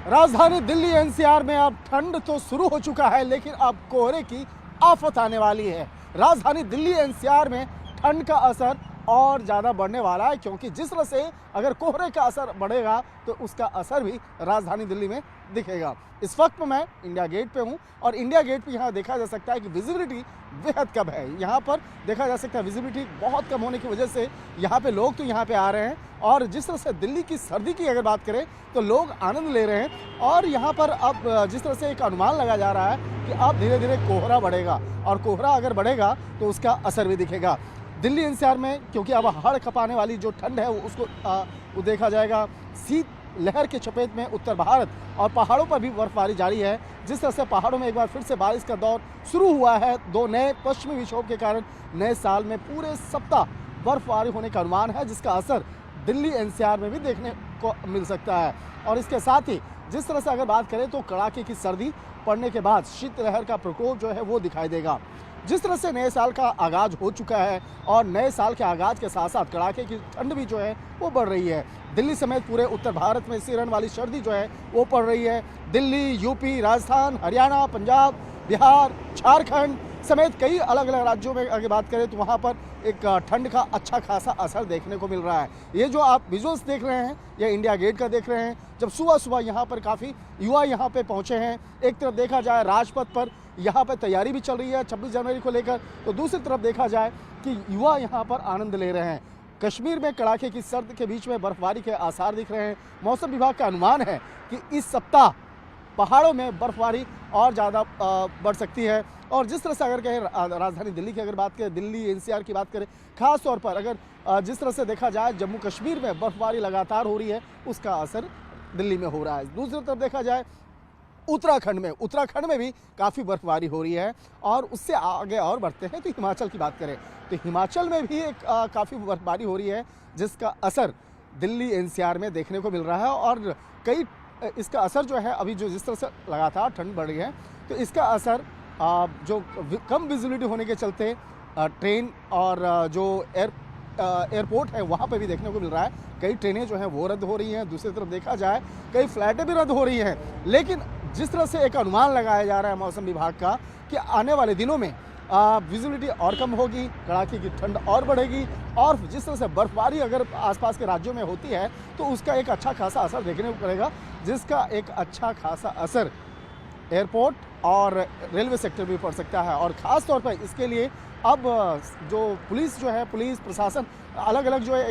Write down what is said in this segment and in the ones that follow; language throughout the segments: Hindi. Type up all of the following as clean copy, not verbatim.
राजधानी दिल्ली एनसीआर में अब ठंड तो शुरू हो चुका है, लेकिन अब कोहरे की आफत आने वाली है। राजधानी दिल्ली एनसीआर में ठंड का असर और ज़्यादा बढ़ने वाला है, क्योंकि जिस तरह से अगर कोहरे का असर बढ़ेगा तो उसका असर भी राजधानी दिल्ली में दिखेगा। इस वक्त मैं इंडिया गेट पे हूँ और इंडिया गेट पे यहाँ देखा जा सकता है कि विजिबिलिटी बेहद कम है। यहाँ पर देखा जा सकता है विजिबिलिटी बहुत कम होने की वजह से यहाँ पे लोग तो यहाँ पे आ रहे हैं, और जिस तरह से दिल्ली की सर्दी की अगर बात करें तो लोग आनंद ले रहे हैं। और यहाँ पर अब जिस तरह से एक अनुमान लगा जा रहा है कि अब धीरे धीरे कोहरा बढ़ेगा, और कोहरा अगर बढ़ेगा तो उसका असर भी दिखेगा दिल्ली एनसीआर में, क्योंकि अब हड़ कपाने वाली जो ठंड है उसको वो देखा जाएगा। शीत लहर के चपेट में उत्तर भारत और पहाड़ों पर भी बर्फबारी जारी है। जिस तरह से पहाड़ों में एक बार फिर से बारिश का दौर शुरू हुआ है, दो नए पश्चिमी विक्षोभ के कारण नए साल में पूरे सप्ताह बर्फबारी होने का अनुमान है, जिसका असर दिल्ली एनसीआर में भी देखने को मिल सकता है। और इसके साथ ही जिस तरह से अगर बात करें तो कड़ाके की सर्दी पड़ने के बाद शीतलहर का प्रकोप जो है वो दिखाई देगा। जिस तरह से नए साल का आगाज हो चुका है और नए साल के आगाज के साथ साथ कड़ाके की ठंड भी जो है वो बढ़ रही है। दिल्ली समेत पूरे उत्तर भारत में सिरन वाली सर्दी जो है वो पड़ रही है। दिल्ली, यूपी, राजस्थान, हरियाणा, पंजाब, बिहार, झारखंड समेत कई अलग अलग राज्यों में अगर बात करें तो वहाँ पर एक ठंड का अच्छा खासा असर देखने को मिल रहा है। ये जो आप विजुअल्स देख रहे हैं ये इंडिया गेट का देख रहे हैं। जब सुबह सुबह यहाँ पर काफ़ी युवा यहाँ पे पहुँचे हैं। एक तरफ देखा जाए राजपथ पर यहाँ पर तैयारी भी चल रही है 26 जनवरी को लेकर, तो दूसरी तरफ देखा जाए कि युवा यहाँ पर आनंद ले रहे हैं। कश्मीर में कड़ाके की सर्द के बीच में बर्फबारी के आसार दिख रहे हैं। मौसम विभाग का अनुमान है कि इस सप्ताह पहाड़ों में बर्फबारी और ज़्यादा बढ़ सकती है। और जिस तरह से अगर कहें राजधानी दिल्ली की अगर बात करें, दिल्ली एनसीआर की बात करें, खास तौर पर अगर जिस तरह से देखा जाए जम्मू कश्मीर में बर्फबारी लगातार हो रही है, उसका असर दिल्ली में हो रहा है। दूसरी तरफ देखा जाए उत्तराखंड में भी काफ़ी बर्फबारी हो रही है। और उससे आगे और बढ़ते हैं तो हिमाचल की बात करें तो हिमाचल में भी एक काफ़ी बर्फबारी हो रही है, जिसका असर दिल्ली एनसीआर में देखने को मिल रहा है। और कई इसका असर जो है अभी जो जिस तरह से लगातार ठंड बढ़ रही है तो इसका असर जो कम विजिबिलिटी होने के चलते ट्रेन और जो एयरपोर्ट है वहाँ पे भी देखने को मिल रहा है। कई ट्रेनें जो हैं वो रद्द हो रही हैं। दूसरी तरफ देखा जाए कई फ्लाइटें भी रद्द हो रही हैं। लेकिन जिस तरह से एक अनुमान लगाया जा रहा है मौसम विभाग का कि आने वाले दिनों में विजिबिलिटी और कम होगी, कड़ाके की ठंड और बढ़ेगी, और जिस तरह से बर्फबारी अगर आसपास के राज्यों में होती है तो उसका एक अच्छा खासा असर देखने को पड़ेगा, जिसका एक अच्छा खासा असर एयरपोर्ट और रेलवे सेक्टर भी पड़ सकता है। और ख़ास तौर पर इसके लिए अब जो पुलिस जो है, पुलिस प्रशासन अलग अलग जो है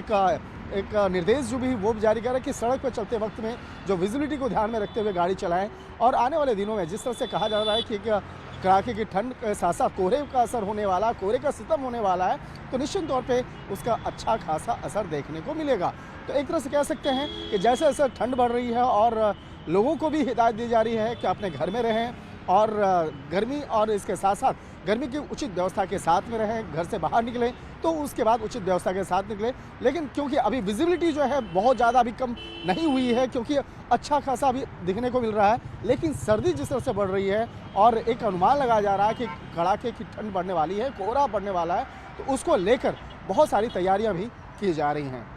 एक निर्देश जो भी वो जारी कर रहा है कि सड़क पर चलते वक्त में जो विजिबिलिटी को ध्यान में रखते हुए गाड़ी चलाएं। और आने वाले दिनों में जिस तरह से कहा जा रहा है कि कड़ाके की ठंड के साथ साथ कोहरे का असर होने वाला, कोहरे का सितम होने वाला है, तो निश्चित तौर पे उसका अच्छा खासा असर देखने को मिलेगा। तो एक तरह से कह सकते हैं कि जैसे जैसे ठंड बढ़ रही है और लोगों को भी हिदायत दी जा रही है कि अपने घर में रहें और गर्मी और इसके साथ साथ गर्मी की उचित व्यवस्था के साथ में रहें। घर से बाहर निकलें तो उसके बाद उचित व्यवस्था के साथ निकलें। लेकिन क्योंकि अभी विजिबिलिटी जो है बहुत ज़्यादा अभी कम नहीं हुई है, क्योंकि अच्छा खासा अभी दिखने को मिल रहा है, लेकिन सर्दी जिस तरह से बढ़ रही है और एक अनुमान लगाया जा रहा है कि कड़ाके की ठंड बढ़ने वाली है, कोहरा बढ़ने वाला है, तो उसको लेकर बहुत सारी तैयारियाँ भी की जा रही हैं।